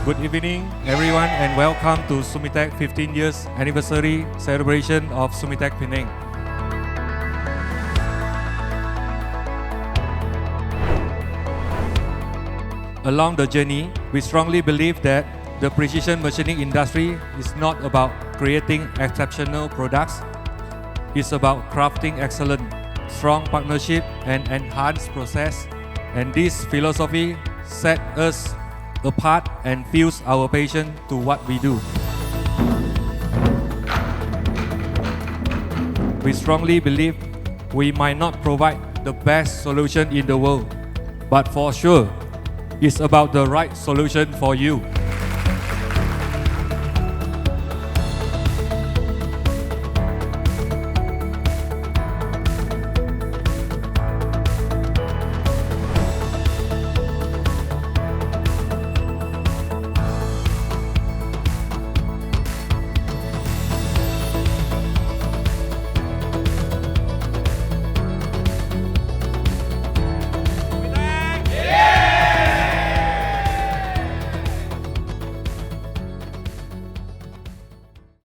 Good evening, everyone, and welcome to Sumitec 15 years anniversary celebration of Sumitec Penang. Along the journey, we strongly believe that the precision machining industry is not about creating exceptional products. It's about crafting excellent, strong partnership and enhanced process. And this philosophy sets us apart and fuels our passion to what we do. We strongly believe we might not provide the best solution in the world, but for sure, it's about the right solution for you.